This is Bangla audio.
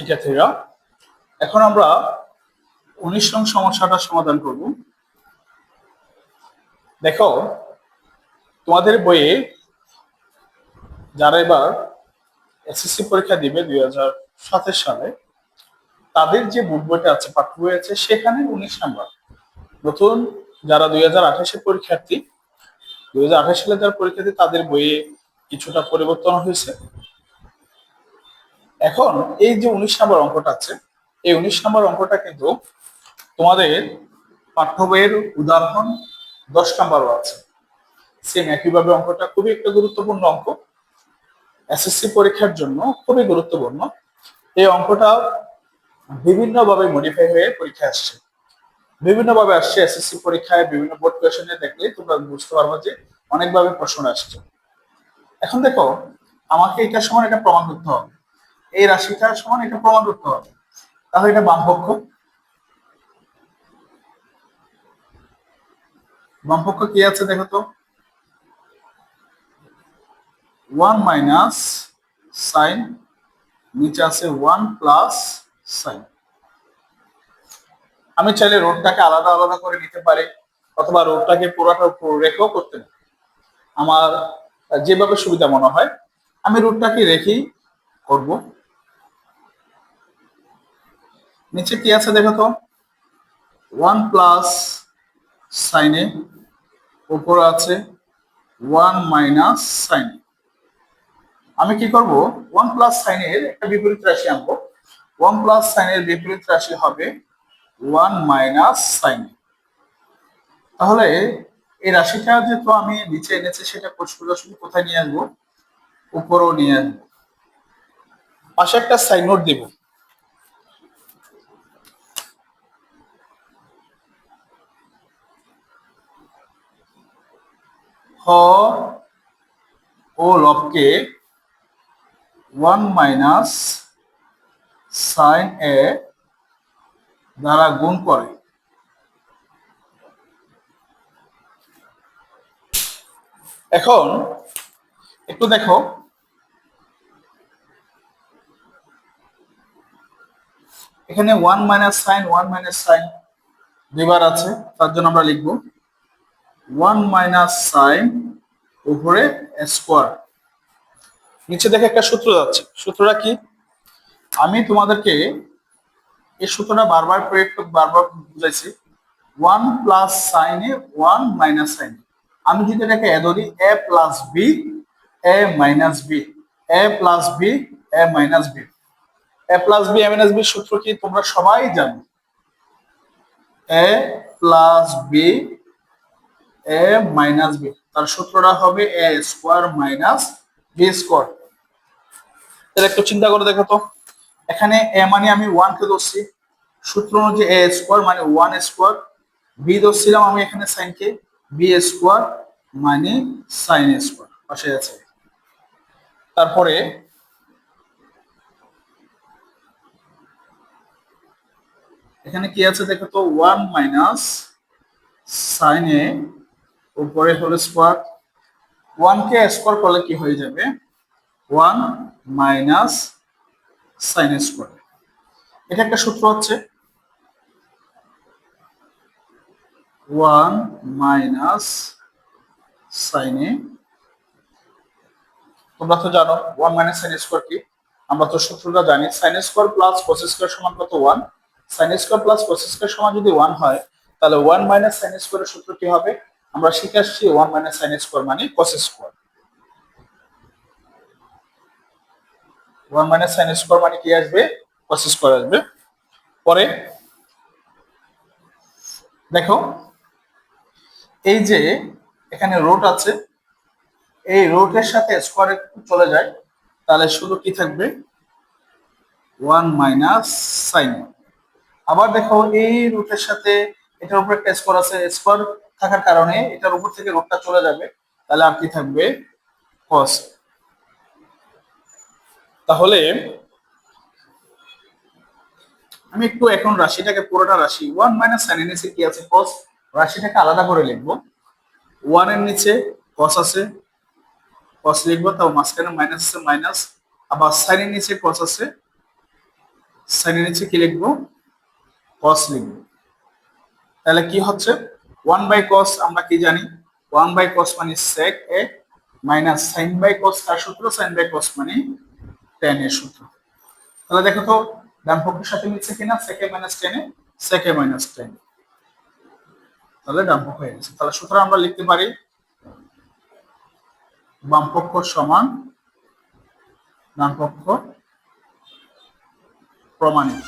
শিক্ষার্থীরা, এখন আমরা 19 নং সমস্যাটা সমাধান করব। দেখো, তোমাদের বইয়ে যারা এবার এসএসসি পরীক্ষা দিবে 2027 সালে, তাদের যে বুক বইটা আছে, পাঠ্য বই আছে, সেখানে 19 নাম্বার। নতুন যারা 2028 পরীক্ষার্থী, 2028 সালে যারা পরীক্ষার্থী, তাদের বইয়ে কিছুটা পরিবর্তন হয়েছে। এখন এই যে 19 নাম্বার অঙ্কটা আছে, এই 19 নাম্বার অঙ্কটা কিন্তু তোমাদের পাঠ্য বইয়ের উদাহরণ 10 নাম্বারও আছে। সেম একইভাবে অঙ্কটা খুবই একটা গুরুত্বপূর্ণ অঙ্ক, এসএসসি পরীক্ষার জন্য খুবই গুরুত্বপূর্ণ। এই অঙ্কটা বিভিন্নভাবে মডিফাই হয়ে পরীক্ষায় আসছে, বিভিন্নভাবে আসছে এসএসসি পরীক্ষায়। বিভিন্ন বোর্ড কোয়েশনে দেখলে তোমরা বুঝতে পারবে যে অনেকভাবে প্রশ্ন আসছে। এখন দেখো, আমাকে এটার সমান এটা প্রমাণ করতে হবে, এই রাশিটার সমান এটা প্রমাণ করতে হবে। তাহলে এটা বামপক্ষ, বামপক্ষ কি আছে দেখো তো, 1 মাইনাস সাইন, নিচে আছে 1 প্লাস সাইন। আমি চাইলে রোডটাকে আলাদা আলাদা করে নিতে পারি, অথবা রোডটাকে পুরোটা উপর রেখেও করতে পারি। আমার যেভাবে সুবিধা মনে হয় আমি রোডটাকে রেখেই করব। নিচে কি আছে দেখো তো, 1 প্লাস সাইনে, উপর আছে 1 মাইনাস সাইনে। আমি কি করব, 1 প্লাস সাইনের একটা বিপরীত রাশি আনবো। 1 প্লাস সাইনের বিপরীত রাশি হবে 1 মাইনাস সাইন। তাহলে এই রাশিটা যেহেতু আমি নিচে এনেছি, সেটা সোজাসুজি কোথায় নিয়ে আসবো, উপরেও নিয়ে আসবো। পাশে একটা সাইন নোট দিব। হ ও লবকে 1 মাইনাস সাইন এ দ্বারা গুণ করে। এখন একটু দেখো, এখানে 1 মাইনাস সাইন, 1 মাইনাস সাইন দুইবার আছে, তার জন্য আমরা লিখবো 1 মাইনাস সাইন উপরে স্কোয়ার। নিচে দেখে একটা সূত্র যাচ্ছে, সূত্রটা কি, আমি তোমাদেরকে এই সূত্রটা বারবার বুঝাইছি। 1 প্লাস সাইনে 1 মাইনাস সাইন, আমি যদি এটাকে এ ধরি, এ plus B A minus B, A plus B A minus B. A plus B A minus B সূত্র কি তোমরা সবাই জানো, এ plus B A minus B, তার সূত্রটা হবে এ স্কোয়ার মাইনাস বি স্কোয়ার। তাহলে একটু চিন্তা করে দেখো তো, এখানে এ মানে আমি 1 কে ধরছি, সূত্র অনুযায়ী এ স্কোয়ার মানে 1 স্কোয়ার, বি ধরছিলাম আমি এখানে সাইন কে, বি স্কোয়ার মানে সাইন স্কোয়ার পাশে আছে। তারপরে এখানে কি আছে দেখো তো, 1 মাইনাস সাইন এ উপরে হলো স্কোয়ার। 1 কে স্কোয়ার করলে কি হয়ে যাবে, 1 মাইনাস সাইন স্কোয়ার। এটা একটা সূত্র হচ্ছে 1 মাইনাস সাইন এ। তোমরা তো জানো 1 মাইনাস সাইন স্কোয়ার কি, আমরা তো সূত্রটা জানি, sine square plus cos square সমান কত, 1। Sine square plus cos square সমান যদি 1 হয়, তাহলে 1 মাইনাস সাইন স্কোয়ারের সূত্র কি হবে, আমরা শিখে আসছি 1 মাইনাস সাইন স্কোয়ার মানে cos square. 1 minus sine square মানে কি আসবে, কোস স্কোয়ার আসবে। পরে দেখো, এই যে এখানে রুট আছে, এই রুটের সাথে স্কোয়ারে চলে যায়, তাহলে শুধু কি থাকবে, 1 মাইনাস সাইন। আবার দেখো, এই রুটের সাথে এটার উপর একটা স্কোয়ার আছে, স্কোয়ার থাকার কারণে এটার উপর থেকে রুটটা চলে যাবে, তাহলে আর কি থাকবে, কস। তাহলে আমি একটু এখন রাশিটাকে, পুরোটা রাশি 1 মাইনাস সাইন এর নিচে কি আছে, কস, রাশিটাকে আলাদা করে লিখবো। 1 এর নিচে কস আছে, কস লিখবো, তাও মাঝখানে মাইনাস আছে মাইনাস, আবার সাইন এর নিচে কস আছে, সাইনের নিচে কি লিখবো? কস লিখবো। তাহলে কি হচ্ছে? 1/cos আমরা কি জানি? 1/cos মানে sec a minus sin by cos কার সূত্র? sin বাই cos মানে tan এর সূত্র। তাহলে দেখো তো ডান পক্ষের সাথে মিলছে কিনা? sec a minus tan a, sec a minus tan a। তাহলে ডান পক্ষ হয়ে গেছে। তাহলে সুতরাং আমরা লিখতে পারি বাম পক্ষ সমান ডান পক্ষ প্রমাণিত।